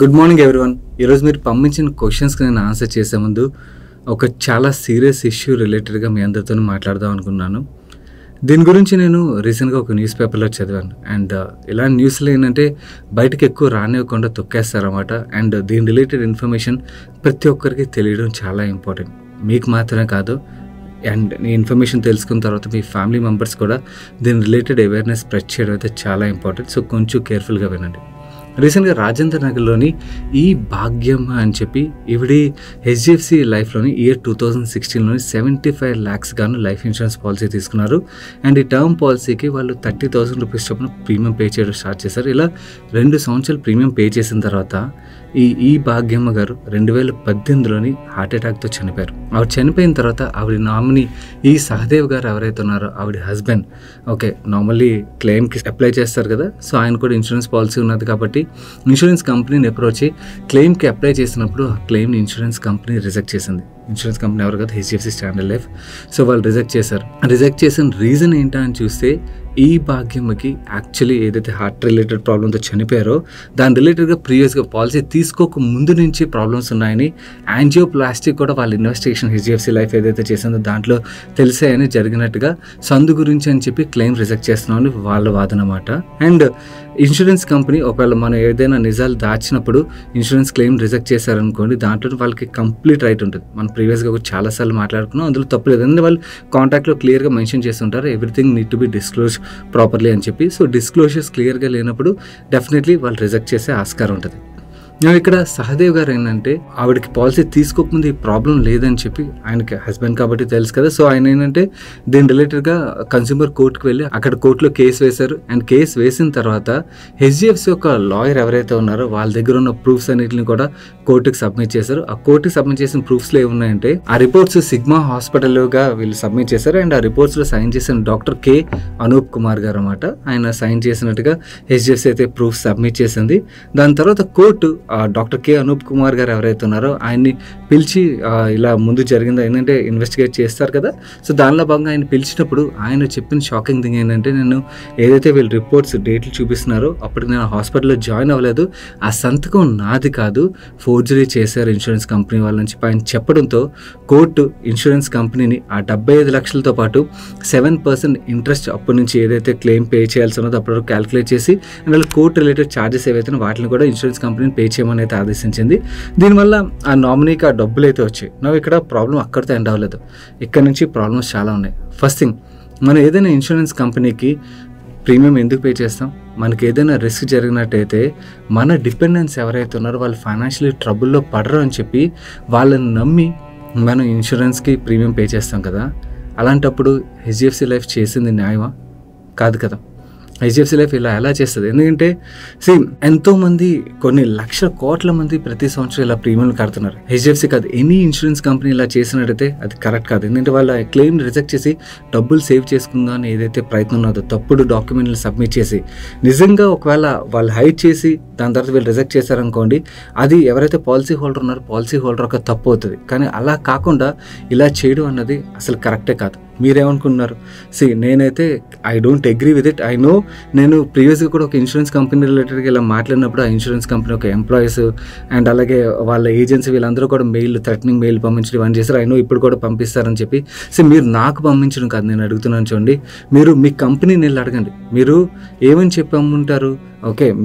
Good morning everyone. ఈరోజు మీరు పంపించిన క్వశ్చన్స్కి నేను ఆన్సర్ చేసే ముందు ఒక చాలా సీరియస్ ఇష్యూ రిలేటెడ్గా మీ అందరితో మాట్లాడదాం అనుకున్నాను. దీని గురించి నేను రీసెంట్గా ఒక న్యూస్ పేపర్లో చదివాను. అండ్ ఇలాంటి న్యూస్లో ఏంటంటే బయటకు ఎక్కువ రానివ్వకుండా తొక్కేస్తారన్నమాట. అండ్ దీని రిలేటెడ్ ఇన్ఫర్మేషన్ ప్రతి ఒక్కరికి తెలియడం చాలా ఇంపార్టెంట్. మీకు మాత్రమే కాదు, అండ్ ఈ ఇన్ఫర్మేషన్ తెలుసుకున్న తర్వాత మీ ఫ్యామిలీ మెంబర్స్ కూడా దీని రిలేటెడ్ అవేర్నెస్ స్ప్రెడ్ చేయడం అయితే చాలా ఇంపార్టెంట్. సో కొంచెం కేర్ఫుల్గా వినండి. రీసెంట్గా రాజేంద్ర నగర్లోని ఈ భాగ్యమ్మ అని చెప్పి ఈవిడి హెచ్డిఎఫ్సి లైఫ్లోని ఇయర్ 2016లోని 75 lakhs గాను లైఫ్ ఇన్సూరెన్స్ పాలసీ తీసుకున్నారు. అండ్ ఈ టర్మ్ పాలసీకి వాళ్ళు 30,000 రూపీస్ చొప్పున ప్రీమియం పే చేయడం స్టార్ట్ చేశారు. ఇలా 2 సంవత్సరాలు ప్రీమియం పే చేసిన తర్వాత ఈ భాగ్యమ్మ గారు 2018లోని హార్ట్ అటాక్తో చనిపోయారు. ఆవిడ చనిపోయిన తర్వాత ఆవిడ నామినీ ఈ సహదేవ్ గారు ఎవరైతే ఉన్నారో ఆవిడ హస్బెండ్ నార్మల్లీ క్లెయిమ్కి అప్లై చేస్తారు కదా. సో ఆయన కూడా ఇన్సూరెన్స్ పాలసీ ఉన్నది కాబట్టి ఇన్సూరెన్స్ కంపెనీని అప్రోచ్ అయ్యి క్లెయిమ్కి అప్లై చేసినప్పుడు ఆ క్లెయిమ్ని ఇన్సూరెన్స్ కంపెనీ రిజెక్ట్ చేసింది. ఇన్సూరెన్స్ కంపెనీ ఎవరు కదా, హెచ్డిఎఫ్సి స్టాండర్డ్ లైఫ్. సో వాళ్ళు రిజెక్ట్ చేశారు. రిజెక్ట్ చేసిన రీజన్ ఏంటా అని చూస్తే ఈ భాగ్యమ్మకి యాక్చువల్లీ ఏదైతే హార్ట్ రిలేటెడ్ ప్రాబ్లంతో చనిపోయారో దాని రిలేటెడ్గా ప్రీవియస్గా పాలసీ తీసుకోక ముందు నుంచి ప్రాబ్లమ్స్ ఉన్నాయని, యాంజియోప్లాస్టిక్ కూడా వాళ్ళ ఇన్వెస్టిగేషన్ హెచ్డిఎఫ్సి లైఫ్ ఏదైతే చేసిందో దాంట్లో తెలిసాయని జరిగినట్టుగా సందు గురించి అని చెప్పి క్లెయిమ్ రిజెక్ట్ చేస్తున్నామని వాళ్ళ వాదన అన్నమాట. అండ్ ఇన్సూరెన్స్ కంపెనీ ఒకవేళ మనం ఏదైనా నిజాలు దాచినప్పుడు ఇన్సూరెన్స్ క్లెయిమ్ రిజెక్ట్ చేశారనుకోండి, దాంట్లో వాళ్ళకి కంప్లీట్ రైట్ ఉంటుంది. మనం ప్రీవియస్గా కూడా చాలాసార్లు మాట్లాడుకున్నాం, అందులో తప్పలేదు. ఎందుకంటే వాళ్ళు కాంట్రాక్ట్లో క్లియర్గా మెన్షన్ చేస్తుంటారు everything need to be disclose properly అని చెప్పి. సో డిస్క్లోజర్స్ క్లియర్గా లేనప్పుడు డెఫినెట్లీ వాళ్ళు రిజెక్ట్ చేసే ఆస్కారం ఉంటుంది. ఇక్కడ సహదేవ్ గారు ఏంటంటే ఆవిడకి పాలసీ తీసుకోకముందు ఈ ప్రాబ్లం లేదని చెప్పి, ఆయనకి హస్బెండ్ కాబట్టి తెలుసు కదా. సో ఆయన ఏంటంటే దీని రిలేటెడ్గా కన్స్యూమర్ కోర్టుకు వెళ్ళి అక్కడ కోర్టులో కేసు వేశారు. అండ్ కేసు వేసిన తర్వాత హెచ్డిఎఫ్సి యొక్క లాయర్ ఎవరైతే ఉన్నారో వాళ్ళ దగ్గర ఉన్న ప్రూఫ్స్ అన్నిటిని కూడా కోర్టుకి సబ్మిట్ చేశారు. ఆ కోర్టుకి సబ్మిట్ చేసిన ప్రూఫ్స్లో ఏమున్నాయంటే ఆ రిపోర్ట్స్ సిగ్మా హాస్పిటల్గా వీళ్ళు సబ్మిట్ చేశారు. అండ్ ఆ రిపోర్ట్స్లో సైన్ చేసిన డాక్టర్ కే అనూప్ కుమార్ గారు అన్నమాట. ఆయన సైన్ చేసినట్టుగా హెచ్డిఎఫ్సి అయితే ప్రూఫ్ సబ్మిట్ చేసింది. దాని తర్వాత కోర్టు డాక్టర్ కే అనూప్ కుమార్ గారు ఎవరైతే ఉన్నారో ఆయన్ని పిలిచి ఇలా ముందు జరిగింది ఏంటంటే ఇన్వెస్టిగేట్ చేస్తారు కదా. సో దానిలో భాగంగా ఆయన పిలిచినప్పుడు ఆయన చెప్పిన షాకింగ్ థింగ్ ఏంటంటే, నేను ఏదైతే వీళ్ళు రిపోర్ట్స్ డేట్లు చూపిస్తున్నారో అప్పటికి నేను హాస్పిటల్లో జాయిన్ అవ్వలేదు, ఆ సంతకం నాది కాదు, ఫోర్జరీ చేశారు ఇన్సూరెన్స్ కంపెనీ వాళ్ళని చెప్పి ఆయన చెప్పడంతో కోర్టు ఇన్సూరెన్స్ కంపెనీని ఆ 75 లక్షలతో పాటు 7% ఇంట్రెస్ట్ అప్పటి నుంచి ఏదైతే క్లెయిమ్ పే చేయాల్సి ఉన్నదో అప్పటివరకు క్యాలిక్యులేట్ చేసి అండ్ కోర్టు రిలేటెడ్ ఛార్జెస్ ఏవైతే వాటిని కూడా ఇన్సూరెన్స్ కంపెనీని పే చేయమని అయితే ఆదేశించింది. దీనివల్ల ఆ నామినీకి ఆ డబ్బులు అయితే వచ్చాయి. ఇక్కడ ప్రాబ్లం అక్కడితో ఎండ్ అవ్వలేదు, ఇక్కడ నుంచి ప్రాబ్లమ్స్ చాలా ఉన్నాయి. ఫస్ట్ థింగ్, మనం ఏదైనా ఇన్సూరెన్స్ కంపెనీకి ప్రీమియం ఎందుకు పే చేస్తాం? మనకి ఏదైనా రిస్క్ జరిగినట్టయితే మన డిపెండెన్స్ ఎవరైతే ఉన్నారో వాళ్ళు ఫైనాన్షియలీ ట్రబుల్లో పడరు అని చెప్పి వాళ్ళని నమ్మి మనం ఇన్సూరెన్స్కి ప్రీమియం పే చేస్తాం కదా. అలాంటప్పుడు హెచ్డిఎఫ్సి లైఫ్ చేసింది న్యాయమా? కాదు కదా. హెచ్డిఎఫ్సి లైఫ్ ఇలా ఎలా చేస్తుంది? ఎందుకంటే ఎంతోమంది కొన్ని లక్షల కోట్ల మంది ప్రతి సంవత్సరం ఇలా ప్రీమియంలు కడుతున్నారు. హెచ్డిఎఫ్సి కాదు, ఎనీ ఇన్సూరెన్స్ కంపెనీ ఇలా చేసినట్టయితే అది కరెక్ట్ కాదు. ఎందుకంటే వాళ్ళ క్లెయిమ్ రిజెక్ట్ చేసి డబ్బులు సేవ్ చేసుకుందాం అని ఏదైతే ప్రయత్నం ఉన్నదో తప్పుడు డాక్యుమెంట్లు సబ్మిట్ చేసి నిజంగా ఒకవేళ వాళ్ళు హైడ్ చేసి దాని తర్వాత వీళ్ళు రిజెక్ట్ చేశారనుకోండి, అది ఎవరైతే పాలసీ హోల్డర్ ఉన్నారో పాలసీ హోల్డర్ ఒక తప్పు అవుతుంది. కానీ అలా కాకుండా ఇలా చేయడం అన్నది అసలు కరెక్టే కాదు. మీరేమనుకున్నారు? నేనైతే I don't agree with it. I know, నేను ప్రీవియస్గా కూడా ఒక ఇన్సూరెన్స్ కంపెనీ రిలేటెడ్గా ఇలా మాట్లాడినప్పుడు ఆ ఇన్సూరెన్స్ కంపెనీ ఒక ఎంప్లాయీస్ అండ్ అలాగే వాళ్ళ ఏజెన్సీ వీళ్ళందరూ కూడా థ్రెటనింగ్ మెయిల్ పంపించడం ఇవన్నీ చేస్తారు. ఐ నో ఇప్పుడు కూడా పంపిస్తారని చెప్పి. మీరు నాకు పంపించడం కాదు, నేను అడుగుతున్నాను చూడండి, మీరు మీ కంపెనీని వెళ్ళి అడగండి. మీరు ఏమని చెప్పి అమ్ముంటారు?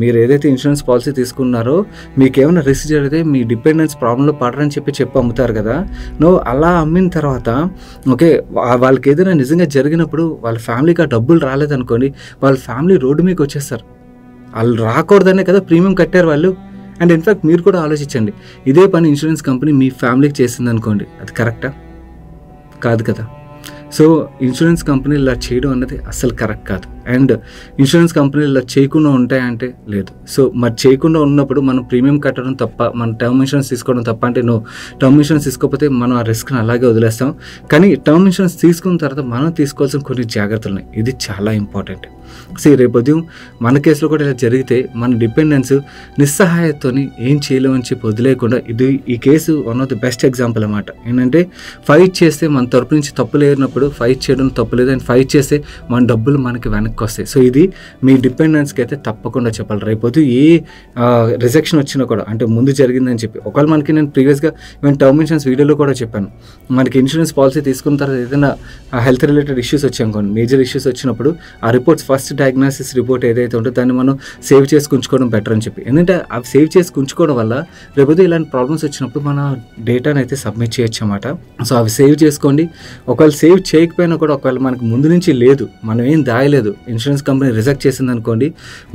మీరు ఏదైతే ఇన్సూరెన్స్ పాలసీ తీసుకున్నారో మీకు ఏమైనా రిస్క్ జరిగితే మీ డిపెండెన్స్ ప్రాబ్లంలో పడరని చెప్పి అమ్ముతారు కదా. అలా అమ్మిన తర్వాత వాళ్ళకి ఏదైనా నిజంగా జరిగినప్పుడు వాళ్ళ ఫ్యామిలీకి ఆ డబ్బులు రాలేదనుకోండి, వాళ్ళ ఫ్యామిలీ రోడ్డు మీకు వచ్చేస్తారు. వాళ్ళు రాకూడదనే కదా ప్రీమియం కట్టారు వాళ్ళు. అండ్ ఇన్ఫ్యాక్ట్ మీరు కూడా ఆలోచించండి, ఇదే పని ఇన్సూరెన్స్ కంపెనీ మీ ఫ్యామిలీకి చేసింది అనుకోండి, అది కరెక్టా? కాదు కదా. సో ఇన్సూరెన్స్ కంపెనీలు ఇలా చేయడం అన్నది అస్సలు కరెక్ట్ కాదు. అండ్ ఇన్సూరెన్స్ కంపెనీలు ఇలా చేయకుండా ఉంటాయంటే లేదు. సో మరి చేయకుండా ఉన్నప్పుడు మనం ప్రీమియం కట్టడం తప్ప, మన టర్మ్ ఇన్సూరెన్స్ తీసుకోవడం తప్ప అంటే టర్మ్ ఇన్సూరెన్స్ తీసుకోకపోతే మనం ఆ రిస్క్ని అలాగే వదిలేస్తాం. కానీ టర్మ్ ఇన్సూరెన్స్ తీసుకున్న తర్వాత మనం తీసుకోవాల్సిన కొన్ని జాగ్రత్తలు ఉన్నాయి. ఇది చాలా ఇంపార్టెంట్. రేపు ఉదయం మన కేసులో కూడా ఇలా జరిగితే మన డిపెండెన్స్ నిస్సహాయతతోని ఏం చేయలేమని చెప్పి వదిలేయకుండా, ఈ case one of the best example అన్నమాట. ఏంటంటే ఫైట్ చేస్తే మన తరపు నుంచి తప్పు లేనప్పుడు వచ్చినప్పుడు ఫైట్ చేయడం తప్పులేదు, అండ్ ఫైట్ చేస్తే మన డబ్బులు మనకి వెనక్కి వస్తాయి. సో ఇది మీ డిపెండెన్స్కి అయితే తప్పకుండా చెప్పాలి. రేపొద్దు ఏ రిజెక్షన్ వచ్చినా కూడా, అంటే ముందు జరిగిందని చెప్పి, ఒకవేళ మనకి నేను ప్రీవియస్గా ఈవెన్ టర్మ్ ఇన్సూరెన్స్ వీడియోలో కూడా చెప్పాను, మనకి ఇన్సూరెన్స్ పాలసీ తీసుకున్న తర్వాత ఏదైనా హెల్త్ రిలేటెడ్ ఇష్యూస్ వచ్చాయనుకోండి, మేజర్ ఇష్యూస్ వచ్చినప్పుడు ఆ రిపోర్ట్స్, ఫస్ట్ డయాగ్నోసిస్ రిపోర్ట్ ఏదైతే ఉంటుందో దాన్ని మనం సేవ్ చేసి ఉంచుకోవడం బెటర్ అని చెప్పి. ఎందుకంటే అవి సేవ్ చేసి ఉంచుకోవడం వల్ల రేపొద్దు ఇలాంటి ప్రాబ్లమ్స్ వచ్చినప్పుడు మన డేటాను అయితే సబ్మిట్ చేయొచ్చు అన్నమాట. సో అవి సేవ్ చేసుకోండి. ఒకవేళ సేవ్ చేయకపోయినా కూడా, ఒకవేళ మనకు ముందు నుంచి లేదు, మనం ఏం దాయలేదు, ఇన్సూరెన్స్ కంపెనీ రిజెక్ట్ చేసింది అనుకోండి,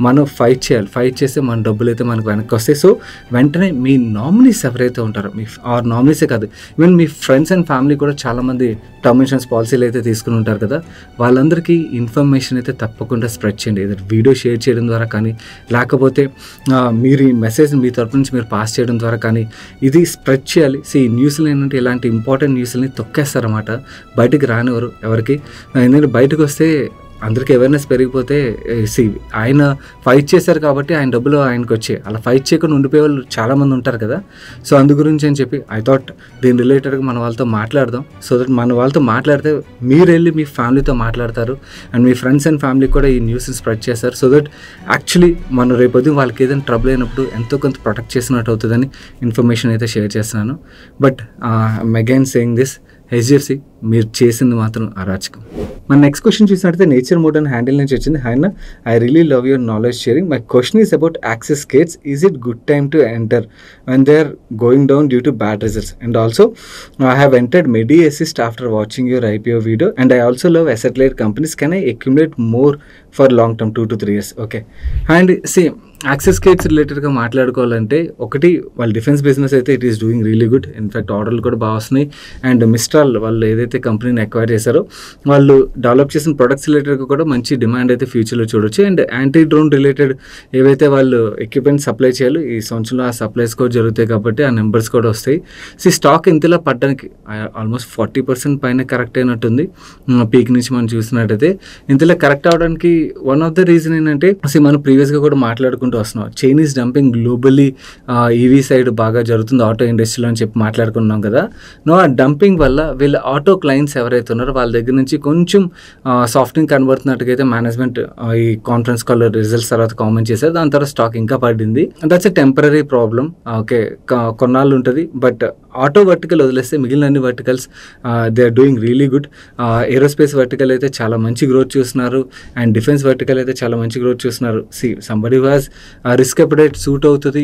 మనం ఫైట్ చేయాలి. ఫైట్ చేస్తే మన డబ్బులు అయితే మనకు వెనక్కి వస్తాయి. సో వెంటనే మీ నామినీస్ ఎవరైతే ఉంటారో, మీ నామినీసే కాదు, even me friends and family కూడా చాలామంది టర్మ్ ఇన్సూరెన్స్ పాలసీలు అయితే తీసుకుని ఉంటారు కదా, వాళ్ళందరికీ ఇన్ఫర్మేషన్ అయితే తప్పకుండా స్ప్రెడ్ చేయండి. ఏదో వీడియో షేర్ చేయడం ద్వారా కానీ, లేకపోతే మీరు ఈ మెసేజ్ మీ తరపు నుంచి మీరు పాస్ చేయడం ద్వారా కానీ ఇది స్ప్రెడ్ చేయాలి. న్యూస్లు ఏంటంటే ఇలాంటి ఇంపార్టెంట్ న్యూస్ని తొక్కేస్తారన్నమాట, బయటికి రానివ్వరు ఎవరికి. ఎందుకంటే బయటకు వస్తే అందరికీ అవేర్నెస్ పెరిగిపోతే, ఆయన ఫైట్ చేశారు కాబట్టి ఆయన డబ్బులు ఆయనకు వచ్చాయి, అలా ఫైట్ చేయకుండా ఉండిపోయే వాళ్ళు చాలామంది ఉంటారు కదా. సో అందు గురించి అని చెప్పి ఐ థాట్ దీని రిలేటెడ్గా మన వాళ్ళతో మాట్లాడదాం. సో దట్ మన వాళ్ళతో మాట్లాడితే మీరు వెళ్ళి మీ ఫ్యామిలీతో మాట్లాడతారు, అండ్ మీ ఫ్రెండ్స్ అండ్ ఫ్యామిలీకి కూడా ఈ న్యూస్ని స్ప్రెడ్ చేస్తారు. సో దట్ యాక్చువల్లీ మనం రేపొద్దు వాళ్ళకి ఏదైనా ట్రబుల్ అయినప్పుడు ఎంతో కొంత ప్రొటెక్ట్ చేసినట్టు అవుతుందని ఇన్ఫర్మేషన్ అయితే షేర్ చేస్తున్నాను. But again saying this, HDFC మీరు చేసింది మాత్రం అరాచకం. మన నెక్స్ట్ క్వశ్చన్ చూసినట్టయితే నేచర్ మోడ్ అండ్ హ్యాండిల్ నుంచి వచ్చింది. ఆయన I really love your knowledge sharing. My question is about access gates. Is it good time to enter when they are going down due to bad results? And also I have entered Medi Assist after watching your IPO video, and I also love asset light companies. Can I accumulate more for long term, 2 to 3 years? Okay, and see, access gates రిలేటెడ్గా మాట్లాడుకోవాలంటే, ఒకటి వాళ్ళ defence business అయితే it is doing really good. In fact ఆర్డర్లు కూడా బాగా వస్తున్నాయి. And Mistral వాళ్ళు ఏదైతే కంపెనీని అక్వైర్ చేశారో వాళ్ళు డెవలప్ చేసిన ప్రొడక్ట్స్ రిలేటెడ్గా కూడా మంచి డిమాండ్ అయితే ఫ్యూచర్లో చూడొచ్చు. అండ్ యాంటీ డ్రోన్ రిలేటెడ్ ఏవైతే వాళ్ళు ఎక్విప్మెంట్ సప్లై చేయాలో ఈ సంవత్సరంలో ఆ సప్లైస్ కూడా జరుగుతాయి కాబట్టి ఆ నెంబర్స్ కూడా వస్తాయి. స్టాక్ ఇంతలా పడ్డానికి ఆల్మోస్ట్ 40% పైన కరెక్ట్ అయినట్టుంది పీక్ నుంచి మనం చూసినట్టయితే. ఇంతలా కరెక్ట్ అవడానికి వన్ ఆఫ్ ద రీజన్ ఏంటంటే, మనం ప్రీవియస్గా కూడా మాట్లాడుకుంటూ వస్తున్నాం, Chinese dumping globally EV side బాగా జరుగుతుంది ఆటో ఇండస్ట్రీలో అని చెప్పి మాట్లాడుకున్నాం కదా. ఆ డంపింగ్ వల్ల వీళ్ళ ఆటో క్లయింట్స్ ఎవరైతే ఉన్నారో వాళ్ళ దగ్గర నుంచి కొంచెం సాఫ్ట్వేర్ కనబడుతున్నట్టుగా అయితే మేనేజ్మెంట్ ఈ కాన్ఫరెన్స్ కాల్ రిజల్ట్స్ తర్వాత కామెంట్ చేశారు. దాని తర్వాత స్టాక్ ఇంకా పడింది. That's a temporary problem. Okay, కొన్నాళ్ళు ఉంటుంది. బట్ ఆటో వర్టికల్ వదిలేస్తే మిగిలిన అన్ని verticals they are doing really good. Aerospace vertical అయితే చాలా మంచి గ్రోత్ చూస్తున్నారు, అండ్ డిఫెన్స్ వర్టికల్ అయితే చాలా మంచి గ్రోత్ చూస్తున్నారు. Somebody was risk update suit అవుతుంది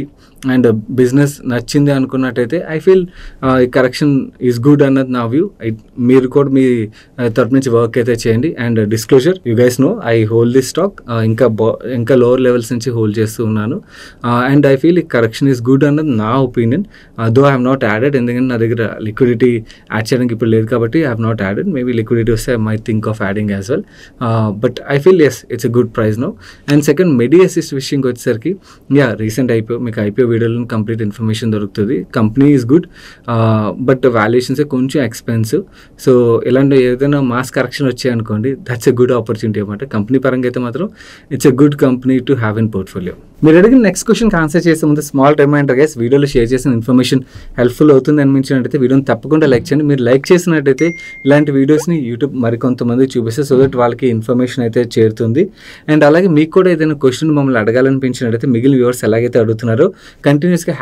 అండ్ బిజినెస్ నచ్చింది అనుకున్నట్టయితే ఐ ఫీల్ ఈ కరెక్షన్ ఈజ్ గుడ్ అన్నది నా వ్యూ. మీరు కూడా మీ తరపు నుంచి వర్క్ అయితే చేయండి. And disclosure, you guys know I hold this stock, ఇంకా లోవర్ లెవెల్స్ నుంచి హోల్డ్ చేస్తూ ఉన్నాను. అండ్ ఐ ఫీల్ ఈ కరెక్షన్ ఈజ్ గుడ్ అన్నది నా opinion. Though I have not added, ఎందుకంటే నా దగ్గర లిక్విడిటీ యాడ్ చేయడానికి ఇప్పుడు లేదు కాబట్టి I have not added. Maybe liquidity వస్తే I may think of adding as well. But I feel yes it's a good price no. And second, medi assist విషయంకి వచ్చేసరికి, రీసెంట్ ఐపీఓ, మీకు ఐపీఓ వీడియోలో complete information దొరుకుతుంది. Company is good, but వాల్యుయేషన్సే కొంచెం expensive. So ఇలాంటి ఏదైనా mass correction వచ్చాయనుకోండి, దట్స్ ఎ గుడ్ ఆపర్చునిటీ అనమాట. కంపెనీ పరంగా అయితే మాత్రం it's a good company to have in portfolio. మీరు అడిగిన నెక్స్ట్ క్వశ్చన్కి ఆన్సర్ చేసే ముందు స్మాల్ రిమైండర్ గైస్, వీడియోలో షేర్ చేసిన ఇన్ఫర్మేషన్ హెల్ప్ఫుల్ అవుతుంది అనిపించినట్టయితే వీడియోని తప్పకుండా లైక్ చేయండి. మీరు లైక్ చేసినట్టయితే ఇలాంటి వీడియోస్ని యూట్యూబ్ మరికొంతమంది చూపిస్తే, సో దట్ వాళ్ళకి ఇన్ఫర్మేషన్ అయితే చేరుతుంది. అండ్ అలాగే మీకు కూడా ఏదైనా క్వశ్చన్ మమ్మల్ని అడగాలనిపించినట్టయితే, మిగిలిన వ్యూవర్స్ ఎలాగైతే అడుగుతున్నారో కంటిన్యూస్గా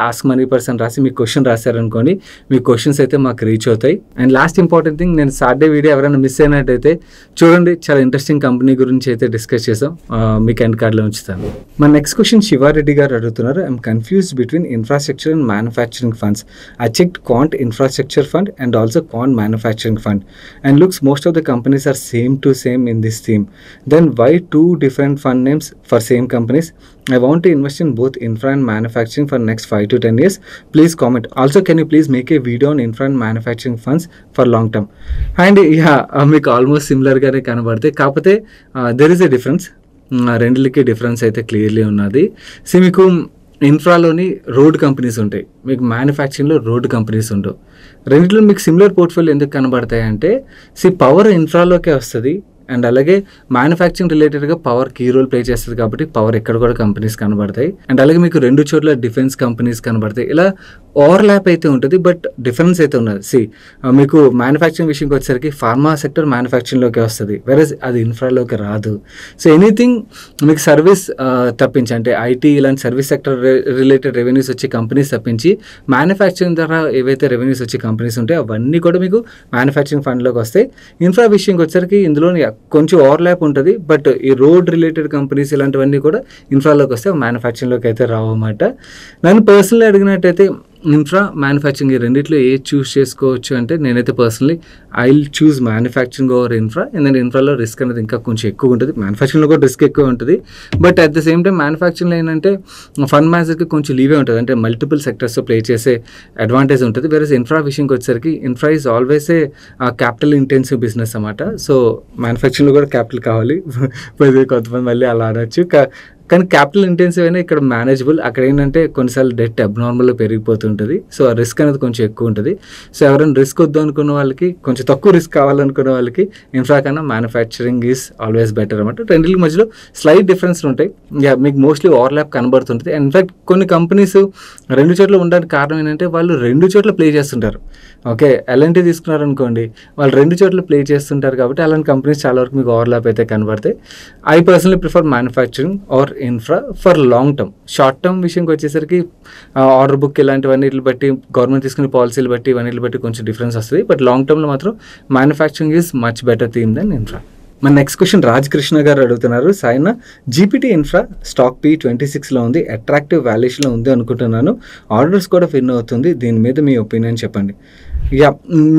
#AskMoneyPerson రాసి మీ క్వశ్చన్ రాశారనుకోండి, మీ క్వశ్చన్స్ అయితే మాకు రీచ్ అవుతాయి. అండ్ లాస్ట్ ఇంపార్టెంట్ థింగ్, నేను సాటర్డే వీడియో ఎవరైనా మిస్ అయినట్టయితే చూడండి, చాలా ఇంట్రెస్టింగ్ కంపెనీ గురించి అయితే డిస్కస్ చేసాం, మీకు ఎండ్ కార్డ్లో ఉంచుతాను. మన నెక్స్ట్ క్వశ్చన్ శివారెడ్డి గారు అడుగుతున్నారు, I'm confused between infrastructure and manufacturing funds. I checked Quant Infrastructure Fund and also Quant Manufacturing Fund, and looks most of the companies are same to same in this theme. Then why two different fund names for same companies? I want to invest in both infra and manufacturing for next 5 to 10 years. Please comment. Also, can you please make a video on infra and manufacturing funds for long term? And మీకు almost similar గానే కనబడతాయి, కాకపోతే there is a difference. రెండులకి difference అయితే clearly ఉన్నది. మీకు ఇన్ఫ్రాలోని road companies ఉంటాయి, మీకు మ్యానుఫ్యాక్చరింగ్లో రోడ్ కంపెనీస్ ఉండవు. రెండిట్లో మీకు సిమిలర్ పోర్ట్ఫోలియో ఎందుకు కనబడతాయి అంటే, పవర్ ఇన్ఫ్రాలోకే వస్తుంది అండ్ అలాగే మ్యానుఫ్యాక్చరింగ్ రిలేటెడ్గా పవర్ కీ రోల్ ప్లే చేస్తుంది కాబట్టి పవర్ ఎక్కడ కూడా కంపెనీస్ కనబడతాయి. అండ్ అలాగే మీకు 2 చోట్ల డిఫెన్స్ కంపెనీస్ కనబడతాయి. ఇలా ఓవర్లాప్ అయితే ఉంటుంది, బట్ డిఫరెన్స్ అయితే ఉన్నది. మీకు మ్యానుఫ్యాక్చరింగ్ విషయంకి వచ్చేసరికి ఫార్మా సెక్టర్ మ్యానుఫ్యాక్చరింగ్లోకి వస్తుంది, వెరస్ అది ఇన్ఫ్రాలోకి రాదు. సో ఎనీథింగ్ మీకు సర్వీస్ తప్పించి, అంటే ఐటీ ఇలాంటి సర్వీస్ సెక్టర్ రిలేటెడ్ రెవెన్యూస్ వచ్చే కంపెనీస్ తప్పించి మ్యానుఫ్యాక్చరింగ్ ద్వారా ఏవైతే రెవెన్యూస్ వచ్చే కంపెనీస్ ఉంటాయో అవన్నీ కూడా మీకు మ్యానుఫ్యాక్చరింగ్ ఫండ్లోకి వస్తాయి. ఇన్ఫ్రా విషయంకి వచ్చేసరికి ఇందులో కొంచెం ఓవర్లాప్ ఉంటుంది, బట్ ఈ రోడ్ రిలేటెడ్ కంపెనీస్ ఇలాంటివన్నీ కూడా ఇన్ఫ్రాలోకి వస్తే మ్యానుఫ్యాక్చరింగ్లోకి అయితే రావు అన్నమాట. నన్ను పర్సనల్లీ అడిగినట్టయితే ఇన్ఫ్రా మ్యానుఫ్యాక్చరింగ్ ఈ రెండిట్లో ఏది చూస్ చేసుకోవచ్చు అంటే నేనైతే personally I will choose manufacturing over infra. ఎందుకంటే ఇన్ఫ్రాలో రిస్క్ అనేది ఇంకా కొంచెం ఎక్కువ ఉంటుంది, మ్యానుఫ్యాక్చరింగ్లో కూడా రిస్క్ ఎక్కువ ఉంటుంది. But at the same time మ్యానుఫ్యాక్చరింగ్లో ఏంటంటే ఫండ్ మేనేజర్కి కొంచెం లీవే ఉంటుంది, అంటే మల్టిపుల్ సెక్టర్స్లో ప్లే చేసే అడ్వాంటేజ్ ఉంటుంది. వేరే ఇన్ఫ్రా విషయంకి వచ్చేసరికి infra is always a capital intensive business అన్నమాట. సో మ్యానుఫ్యాక్చరింగ్లో కూడా క్యాపిటల్ కావాలి, కొంతమంది మళ్ళీ అలా అనొచ్చు. కానీ క్యాపిటల్ ఇంటెన్సివ్ అయినా ఇక్కడ మేనేజబుల్. అక్కడ ఏంటంటే కొన్నిసార్లు డెట్ అబ్నార్మల్గా పెరిగిపోతుంటుంది, సో ఆ రిస్క్ అనేది కొంచెం ఎక్కువ ఉంటుంది. సో ఎవరైనా రిస్క్ వద్దు అనుకున్న వాళ్ళకి, కొంచెం తక్కువ రిస్క్ కావాలనుకున్న వాళ్ళకి ఇన్ఫ్రా కన్నా మ్యానుఫ్యాక్చరింగ్ ఈజ్ ఆల్వేస్ బెటర్ అనమాట. రెండింటి మధ్యలో స్లైట్ డిఫరెన్స్లు ఉంటాయి. మీకు మోస్ట్లీ ఓవర్లాప్ కనబడుతుంటుంది. ఇన్ఫ్యాక్ట్ కొన్ని కంపెనీస్ 2 చోట్ల ఉండడానికి కారణం ఏంటంటే వాళ్ళు 2 చోట్ల ప్లే చేస్తుంటారు. ఓకే, ఎల్ఎన్టీ తీసుకున్నారనుకోండి, వాళ్ళు 2 చోట్ల ప్లే చేస్తుంటారు కాబట్టి అలాంటి కంపెనీస్ చాలా వరకు మీకు ఓవర్లాప్ అయితే కనబడతాయి. I personally prefer manufacturing or infra for long term. Short term విషయంకి వచ్చేసరికి ఆర్డర్ బుక్ ఇలాంటివన్నిటిని బట్టి, గవర్నమెంట్ తీసుకునే పాలసీలు బట్టి, ఇవన్నిటిని బట్టి కొంచెం డిఫరెన్స్ వస్తుంది. బట్ లాంగ్ టర్మ్లో మాత్రం manufacturing is much better theme than infra. మన నెక్స్ట్ క్వశ్చన్ రాజకృష్ణ గారు అడుగుతున్నారు. సాయిన, జీపీటీ ఇన్ఫ్రా స్టాక్ P26లో ఉంది, అట్రాక్టివ్ వాల్యుయేషన్లో ఉంది అనుకుంటున్నాను, ఆర్డర్స్ కూడా విన్ అవుతుంది, దీని మీద మీ ఒపీనియన్ చెప్పండి.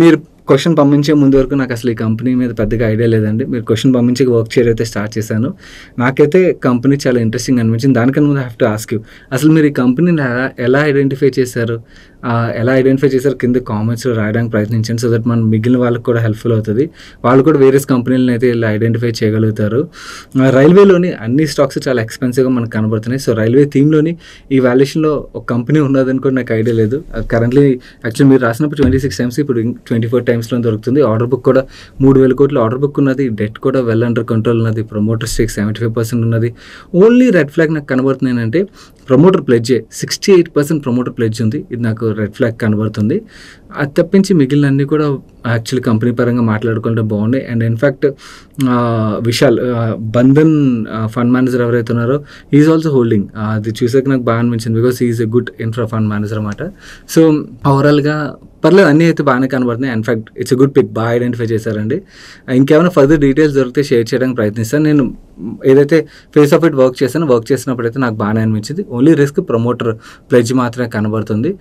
మీరు క్వశ్చన్ పంపించే ముందు వరకు నాకు అసలు ఈ కంపెనీ మీద పెద్దగా ఐడియా లేదండి. మీరు క్వశ్చన్ పంపించి వర్క్ చేయడం అయితే స్టార్ట్ చేశాను. నాకైతే కంపెనీ చాలా ఇంట్రెస్టింగ్ అనిపించింది. దానికన్నా ముందు హ్యావ్ టు ఆస్క్ యూ, అసలు మీరు ఈ కంపెనీని ఎలా ఐడెంటిఫై చేశారు? కింద కామెంట్స్లో రాయడానికి ప్రయత్నించండి, సో దట్ మనం మిగిలిన వాళ్ళకి కూడా హెల్ప్ఫుల్ అవుతుంది. వాళ్ళు కూడా వేరియస్ కంపెనీలను అయితే ఇలా ఐడెంటిఫై చేయగలుగుతారు. రైల్వేలోని అన్ని స్టాక్స్ చాలా ఎక్స్పెన్సివ్గా మనకు కనబడుతున్నాయి. సో రైల్వే థీమ్లోని ఈ వాల్యుయేషన్లో ఒక కంపెనీ ఉన్నదని కూడా నాకు ఐడియా లేదు. కరెంట్లీ యాక్చువల్లీ మీరు రాసినప్పుడు 26 times, ఇప్పుడు 24 timesలో దొరుకుతుంది. ఆర్డర్ బుక్ కూడా 3,000 కోట్ల ఆర్డర్ బుక్ ఉన్నది. డెట్ కూడా వెల్ అండర్ కంట్రోల్ ఉన్నది. ప్రమోటర్ స్టేక్ 75% ఉన్నది. ఓన్లీ రెడ్ ఫ్లాగ్ నాకు కనబడుతుంది ఏంటంటే ప్రమోటర్ ప్లెడ్జే 68% ప్రమోటర్ ప్లెడ్జ్ ఉంది. ఇది నాకు రెడ్ ఫ్లాగ్ కనబడుతుంది. అది తప్పించి మిగిలిన అన్నీ కూడా యాక్చువల్లీ కంపెనీ పరంగా మాట్లాడుకుంటే బాగున్నాయి. And in fact Vishal Bandhan fund manager ఎవరైతే ఉన్నారో ఈజ్ ఆల్సో హోల్డింగ్. అది చూసాక నాకు బాగా అనిపించింది, because is a good infra fund manager అనమాట. సో ఓవరాల్గా పర్లేదు, అన్నీ అయితే బాగానే కనబడుతున్నాయి. In fact it's a good pick, బాగా ఐడెంటిఫై చేశారండి. ఇంకేమైనా ఫర్దర్ డీటెయిల్స్ దొరికితే షేర్ చేయడానికి ప్రయత్నిస్తాను. నేను ఏదైతే ఫేస్ ఆఫ్ ఇట్ వర్క్ చేసినప్పుడు అయితే నాకు బాగానే అనిపించింది. ఓన్లీ రిస్క్ ప్రమోటర్ ప్లెడ్జ్ మాత్రమే కనబడుతుంది.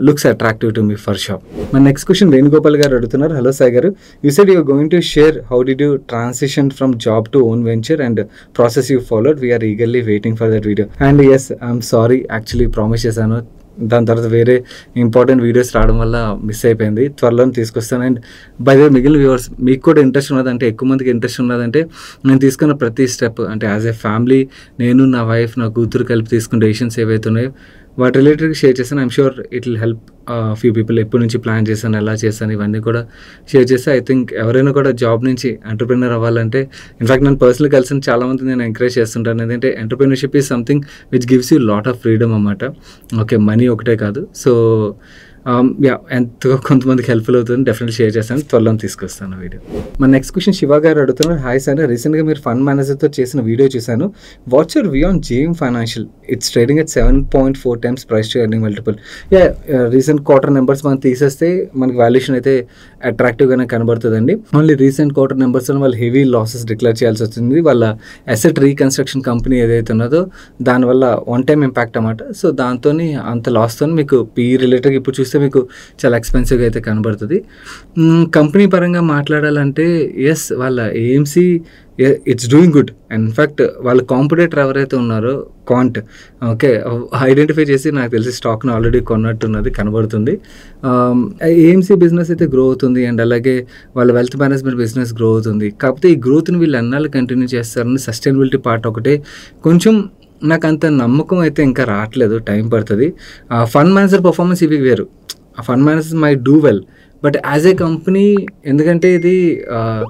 Looks attractive to me for shop. మన నెక్స్ట్ క్వశ్చన్ వేణుగోపాల్ గారు అడుగుతున్నారు. హలో సాయి గారు, you said you going to share how did you transition from job to own venture and process you followed. We are eagerly waiting for that video. And yes, I'm sorry, actually promise చేశాను, దాని తర్వాత వేరే important videos రావడం వల్ల miss అయిపోయింది. త్వరలో తీసుకొస్తాను. And by the మిగిలిన వ్యూవర్స్, మీకు కూడా ఇంట్రెస్ట్ ఉన్నదంటే, ఎక్కువ మందికి ఇంట్రెస్ట్ ఉన్నదంటే, నేను తీసుకున్న ప్రతి స్టెప్, అంటే యాజ్ ఏ ఫ్యామిలీ నేను, నా వైఫ్, నా కూతురు కలిపి తీసుకున్న డెసిషన్స్ ఏవైతే ఉన్నాయో వాటి రిలేటెడ్గా షేర్ చేస్తాను. I'm sure it will help few people. ఎప్పటి నుంచి ప్లాన్ చేశాను, ఎలా చేశాను, ఇవన్నీ కూడా షేర్ చేస్తే ఐ థింక్ ఎవరైనా కూడా జాబ్ నుంచి ఎంటర్ప్రెన్యూర్ అవ్వాలంటే, ఇన్ఫాక్ట్ నేను పర్సనల్ కలిసిన చాలామంది నేను ఎంకరేజ్ చేస్తుంటాను. ఎందుకంటే entrepreneurship is something which gives you lot of freedom అన్నమాట. ఓకే, మనీ ఒకటే కాదు. సో ఎంతో కొంతమందికి హెల్ప్ఫుల్ అవుతుంది. డెఫినెట్లీ షేర్ చేస్తాను, త్వరలో తీసుకొస్తాను వీడియో. మన నెక్స్ట్ క్వశ్చన్ శివ గారు అడుగుతున్నారు. హాయ్ సార్, రీసెంట్గా మీరు ఫండ్ మేనేజర్తో చేసిన వీడియో చూశాను. What's your view on JM financial? It's trading at 7.4 times price to earning multiple. Recent quarter numbers మనం తీసేస్తే మనకి వాల్యుయేషన్ అయితే అట్రాక్టివ్గానే కనబడుతుందండి. ఓన్లీ రీసెంట్ క్వార్టర్ నెంబర్స్లో వాళ్ళు హెవీ లాసెస్ డిక్లేర్ చేయాల్సి వచ్చింది. వాళ్ళ అసెట్ రీకన్స్ట్రక్షన్ కంపెనీ ఏదైతే ఉన్నదో దానివల్ల వన్ టైం ఇంపాక్ట్ అన్నమాట. సో దాంతో అంత లాస్తో మీకు PE రిలేటెడ్గా ఇప్పుడు చూస్తే మీకు చాలా ఎక్స్పెన్సివ్గా అయితే కనబడుతుంది. కంపెనీ పరంగా మాట్లాడాలంటే ఎస్, వాళ్ళ AMC it's doing good. In fact వాళ్ళ కాంపిటేటర్ ఎవరైతే ఉన్నారో క్వాంట్, ఓకే, ఐడెంటిఫై చేసి నాకు తెలిసి స్టాక్ను ఆల్రెడీ కొన్నట్టున్నది కనబడుతుంది. AMC బిజినెస్ అయితే గ్రో అవుతుంది. అండ్ అలాగే వాళ్ళ వెల్త్ మేనేజ్మెంట్ బిజినెస్ గ్రో అవుతుంది. కాకపోతే ఈ గ్రోత్ని వీళ్ళు అన్నాళ్ళు కంటిన్యూ చేస్తారని సస్టైనబిలిటీ పార్ట్ ఒకటే కొంచెం నాకు అంత నమ్మకం అయితే ఇంకా రావట్లేదు, టైం పడుతుంది. ఫండ్ మేనేజర్ పర్ఫార్మెన్స్ ఇవి వేరు. ఆ fund manager my do well, but as a company, ఎందుకంటే ఇది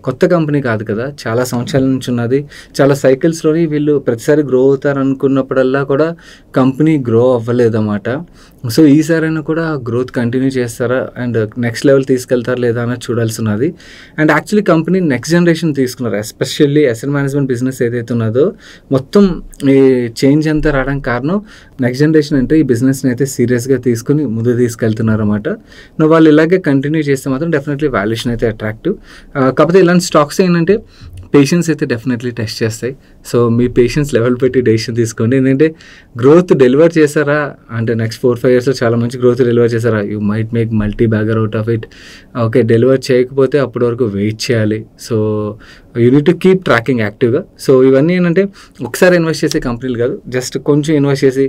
కొత్త కంపెనీ కాదు కదా, చాలా సంవత్సరాల నుంచి ఉన్నది. చాలా సైకిల్స్లోని వీళ్ళు ప్రతిసారి గ్రో అవుతారు అనుకున్నప్పుడల్లా కూడా కంపెనీ గ్రో అవ్వలేదన్నమాట. సో ఈసారైనా కూడా గ్రోత్ కంటిన్యూ చేస్తారా అండ్ నెక్స్ట్ లెవెల్ తీసుకెళ్తారా లేదా అనేది చూడాల్సి ఉన్నది. And actually company next generation తీసుకున్నారు. ఎస్పెషల్లీ అసెట్ మేనేజ్మెంట్ బిజినెస్ ఏదైతే ఉన్నదో మొత్తం ఈ చేంజ్ అంతా రావడానికి కారణం నెక్స్ట్ జనరేషన్ అంటే ఈ బిజినెస్ని అయితే సీరియస్గా తీసుకుని ముందు తీసుకెళ్తున్నారు అన్నమాట. వాళ్ళు ఇలాగే కంటిన్యూ చేస్తే మాత్రం డెఫినెట్లీ వాల్యుయేషన్ అయితే అట్రాక్టివ్. కాకపోతే ఇలాంటి స్టాక్స్ ఏంటంటే పేషెన్స్ అయితే డెఫినెట్లీ టెస్ట్ చేస్తాయి. సో మీ పేషెన్స్ లెవెల్ పెట్టి డెసిషన్ తీసుకోండి. ఎందుకంటే గ్రోత్ డెలివర్ చేశారా అంటే నెక్స్ట్ 4-5 ఇయర్స్లో చాలా మంచి గ్రోత్ డెలివర్ చేశారా, you might make multi bagger out of it. Okay, deliver చేయకపోతే అప్పటి వరకు వెయిట్ చేయాలి. So you need to keep tracking యాక్టివ్గా. సో ఇవన్నీ ఏంటంటే ఒకసారి ఇన్వెస్ట్ చేసే కంపెనీలు కాదు, జస్ట్ కొంచెం ఇన్వెస్ట్ చేసి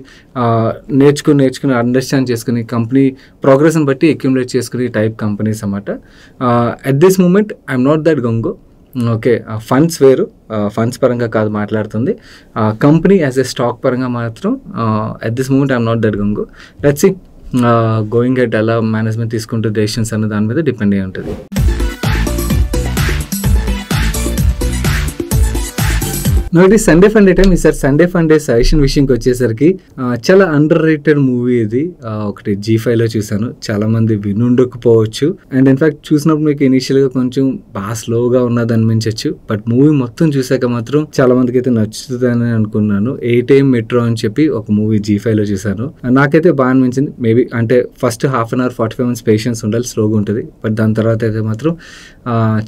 నేర్చుకుని అండర్స్టాండ్ చేసుకుని కంపెనీ ప్రోగ్రెస్ని బట్టి అక్యుములేట్ చేసుకుని టైప్ కంపెనీస్ అన్నమాట. At this moment I'm not that gung-ho. Okay, funds వేరు, ఫండ్స్ పరంగా కాదు మాట్లాడుతుంది, కంపెనీ యాజ్ ఎ స్టాక్ పరంగా మాత్రం at this moment I'm not that gung-ho. Let's see going ahead ఎలా మేనేజ్మెంట్ తీసుకుంటూ డెసిషన్స్ అన్న దాని మీద డిపెండ్ అయి ఉంటుంది. నోటి సండే ఫండే టైం. ఈసారి సండే ఫండే సజెషన్ విషయంకి వచ్చేసరికి చాలా అండర్ రేటెడ్ మూవీ ఇది. ఒకటి G5లో చూసాను, చాలా మంది వినుండకపోవచ్చు. అండ్ ఇన్ఫాక్ట్ చూసినప్పుడు మీకు ఇనిషియల్గా కొంచెం బాగా స్లోగా ఉన్నది అనిపించవచ్చు, బట్ మూవీ మొత్తం చూసాక మాత్రం చాలా మందికి అయితే నచ్చుతుందని అనుకున్నాను. 8 AM మెట్రో అని చెప్పి ఒక మూవీ G5లో చూసాను. నాకైతే బాగా అనిపించింది. మేబీ అంటే first half an hour 45 minutes patience ఉండాలి, స్లోగా ఉంటుంది. బట్ దాని తర్వాత అయితే మాత్రం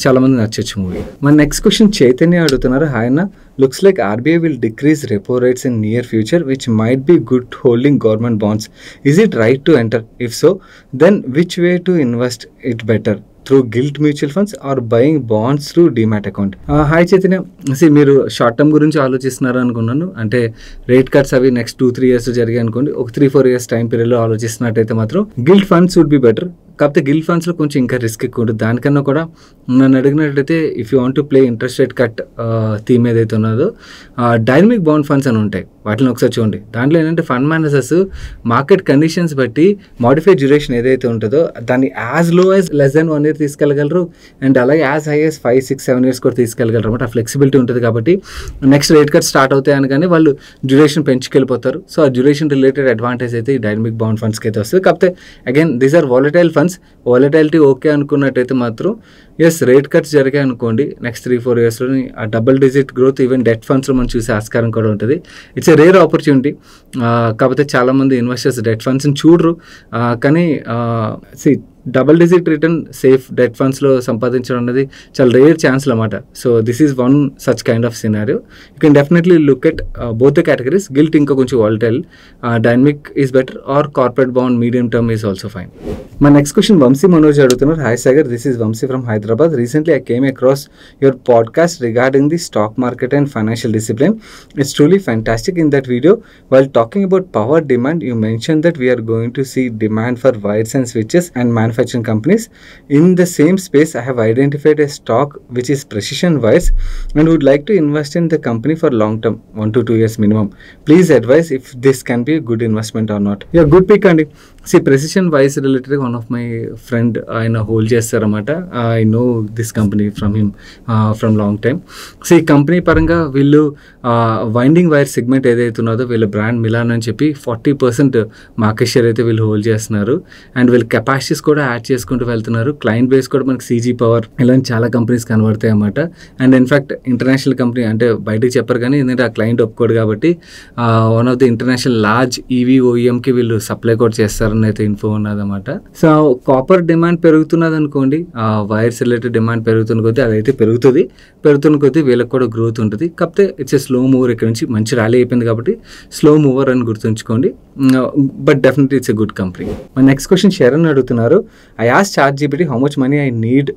చాలా మంది నచ్చచ్చు మూవీ. మన నెక్స్ట్ క్వశ్చన్ చైతన్య అడుగుతున్నారు. ఆయన looks like RBI will decrease repo rates in near future, which might be good holding government bonds. Is it right to enter? If so, then which way to invest it better? Through gilt mutual funds or buying bonds through demat account? Hi Chaitanya, మీరు short term గురించి ఆలోచిస్తున్నారు అనుకున్నాను. అంటే rate cuts అవి next 2-3 years జరిగాయి అనుకోండి, ఒక 3-4 years time పీరియడ్లో ఆలోచిస్తున్నట్టయితే మాత్రం gilt funds would be better. కాకపోతే గిల్ట్ ఫండ్స్లో కొంచెం ఇంకా రిస్క్ ఎక్కువ ఉంటుంది. దానికన్నా కూడా నన్ను అడిగినట్లయితే if you want to play interest rate cut theme ఏదైతే ఉన్నదో డైనమిక్ బాండ్ ఫండ్స్ అని ఉంటాయి, వాటిని ఒకసారి చూడండి. దాంట్లో ఏంటంటే ఫండ్ మేనేజర్స్ మార్కెట్ కండిషన్స్ బట్టి మాడిఫైడ్ డ్యూరేషన్ ఏదైతే ఉంటుందో దాన్ని as low as less than 1 year తీసుకెళ్ళగలరు, అండ్ అలాగే యాజ్ హై యాజ్ 5-6-7 years కూడా తీసుకెళ్ళగలరు అనమాట. ఆ ఫ్లెక్సిబిలిటీ ఉంటుంది కాబట్టి నెక్స్ట్ రేట్ కట్ స్టార్ట్ అవుతాయి అనగానే వాళ్ళు డ్యూరేషన్ పెంచుకెళ్ళిపోతారు. సో ఆ డ్యూరేషన్ రిలేటెడ్ అడ్వాంటేజ్ అయితే ఈ డైనమిక్ బాండ్ ఫండ్స్కి అయితే వస్తుంది. కాకపోతే again these are volatile funds. Volatility okay అనుకున్నట్టయితే మాత్రం ఎస్, రేట్ కట్స్ జరిగాయి అనుకోండి నెక్స్ట్ 3-4 yearsలో ఆ double digit growth even debt ఫండ్స్లో మనం చూసే ఆస్కారం కూడా ఉంటుంది. It's a rare opportunity. కాకపోతే చాలామంది ఇన్వెస్టర్స్ డెట్ ఫండ్స్ని చూడరు, కానీ double digit return safe debt ఫండ్స్లో సంపాదించడం అనేది చాలా రేర్ ఛాన్స్ అన్నమాట. So this is one such kind of scenario. You can definitely look at both the categories. Guilt ఇంకా కొంచెం volatile, dynamic is better, are corporate bond medium term is also fine. My next question, Vamsi Manoj adugutunnaru. Hi Sagar, this is Vamsi from Hyderabad. Recently I came across your podcast regarding the stock market and financial discipline. It's truly fantastic. In that video, while talking about power demand, you mentioned that we are going to see demand for wires and switches and manufacturing companies. In the same space, I have identified a stock which is Precision Wires and would like to invest in the company for long term, 1 to 2 years minimum. Please advise if this can be a good investment or not. Yeah, good pick Andy. See, Precision Wires related one of my friend ఆయన hold చేస్తారన్నమాట. I know this company from him from long time. So ఈ company పరంగా వీళ్ళు winding wire segment ఏదైతే ఉన్నదో వీళ్ళ brand melon అని చెప్పి 40% మార్కెట్ షేర్ అయితే వీళ్ళు హోల్డ్ చేస్తున్నారు. అండ్ వీళ్ళు కెపాసిటీస్ కూడా యాడ్ చేసుకుంటూ వెళ్తున్నారు. క్లయింట్ బేస్ కూడా మనకి CG పవర్ ఇలాంటి చాలా కంపెనీస్ కనబడతాయి అన్నమాట. అండ్ ఇన్ఫాక్ట్ ఇంటర్నేషనల్ కంపెనీ అంటే బయటకు చెప్పరు, కానీ ఎందుకంటే ఆ క్లయింట్ ఒప్పుకోడు కాబట్టి one of the international large EV OEMకి వీళ్ళు సప్లై కూడా చేస్తారని అయితే ఇన్ఫో ఉన్నదన్నమాట. సో కాపర్ డిమాండ్ పెరుగుతున్నది అనుకోండి, వైర్స్ రిలేటెడ్ డిమాండ్ పెరుగుతున్న కొద్దీ అదైతే పెరుగుతున్న కొద్దీ వీళ్ళకి కూడా గ్రోత్ ఉంటుంది. కాకపోతే ఇట్స్ ఏ స్లో మూవర్. ఇక్కడ నుంచి మంచి ర్యాలీ అయిపోయింది కాబట్టి స్లో మూవర్ అని గుర్తుంచుకోండి. But definitely it's a good company. My next question Sharan అడుగుతున్నారు. I asked ChatGPT how much money I need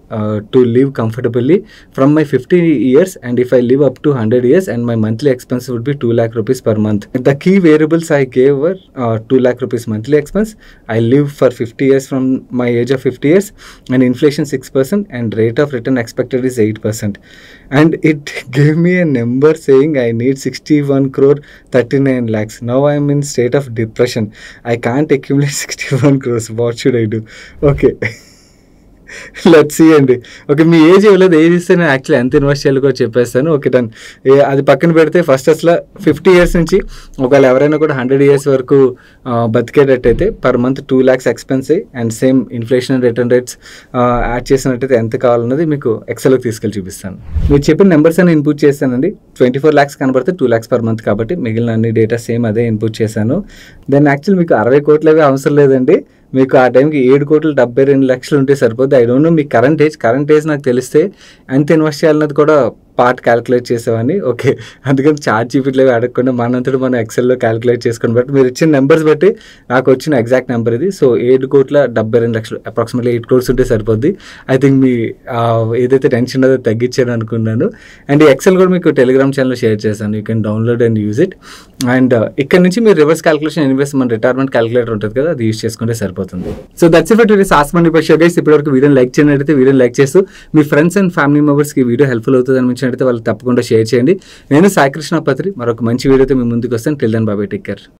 to live comfortably from my 50 years, and if I live up to 100 years and my monthly expense would be 2 lakh rupees per month. The key variables I gave were 2 lakh rupees monthly expense, I live for 50 years from my age of 50 years, and inflation 6%, and rate of return expected is 8%. And it gave me a number saying I need 61 crore 39 lakhs. Now I am in state of depression. I can't accumulate 61 crores. What should I do? Okay. Let's see అండి. Okay. మీ age ఇవ్వలేదు. Age ఇస్తే నేను actually ఎంత invest చేయాలో కూడా చెప్పేస్తాను. Okay done. అది పక్కన పెడితే ఫస్ట్ అసలు 50 ఇయర్స్ నుంచి ఒకవేళ ఎవరైనా కూడా 100 ఇయర్స్ వరకు బతికేటట్టయితే per month 2 lakhs expense and same inflation return rates add చేసినట్టయితే ఎంత కావాలన్నది మీకు ఎక్సెల్కి తీసుకెళ్ళి చూపిస్తాను. మీరు చెప్పిన నెంబర్స్ అని ఇన్పుట్ చేస్తానండి. 24 lakhs కనబడితే 2 lakhs పర్ మంత్ కాబట్టి మిగిలిన అన్ని డేటా సేమ్ అదే ఇన్పుట్ చేశాను. దెన్ యాక్చువల్ మీకు 60 కోట్లు అవసరం లేదండి. మీకు ఆ టైంకి 7,72,00,000 ఉంటే సరిపోద్ది. I don't know me current age నాకు తెలిస్తే ఎంత ఇన్వెస్ట్ చేయాలన్నది కూడా పార్ట్ క్యాలిక్యులేట్ చేసేవాడిని. ఓకే. అందుకని చార్ట్ జీపీటీలో అడగకుండా మనంతటి మనం ఎక్సెల్లో క్యాలిక్యులేట్ చేసుకుని బట్టి మీరు ఇచ్చిన నెంబర్స్ బట్టి నాకు వచ్చిన ఎగ్జాక్ట్ నెంబర్ ఇది. సో 7,72,00,000 అప్రాక్సిమేట్లీ 8 crores ఉంటే సరిపోద్ది. ఐ థింక్ మీ ఏదైతే టెన్షన్ ఉన్నదో తగ్గించాను అనుకున్నాను. అండ్ ఈ ఎక్సెల్ కూడా మీకు టెలిగ్రామ్ ఛానల్లో షేర్ చేశాను. You can download and use it. And ఇక్కడ నుంచి మీరు రివర్స్ క్యాలిక్యులేషన్ ఇన్వెస్ట్ మన రిటైర్మెంట్ క్యాలిక్యులేటర్ ఉంటుంది కదా, అది యూజ్ చేసుకుంటే సరిపోతుంది. So that's it for today's ask money by show guys. ఇప్పటివరకు వీడియోని లైక్ చేయనట్టయితే వీడియోని లైక్ చేస్తూ మీ ఫ్రెండ్స్ అండ్ ఫ్యామిలీ మెంబర్స్కి వీడియో హెల్ప్ఫుల్ అవుతుంది అనిపించినట్టయితే వాళ్ళు తప్పకుండా షేర్ చేయండి. నేను సాయి కృష్ణ పత్రి మరొక మంచి వీడియోతో మీ ముందుకు వస్తాను. Till then bye bye, take care.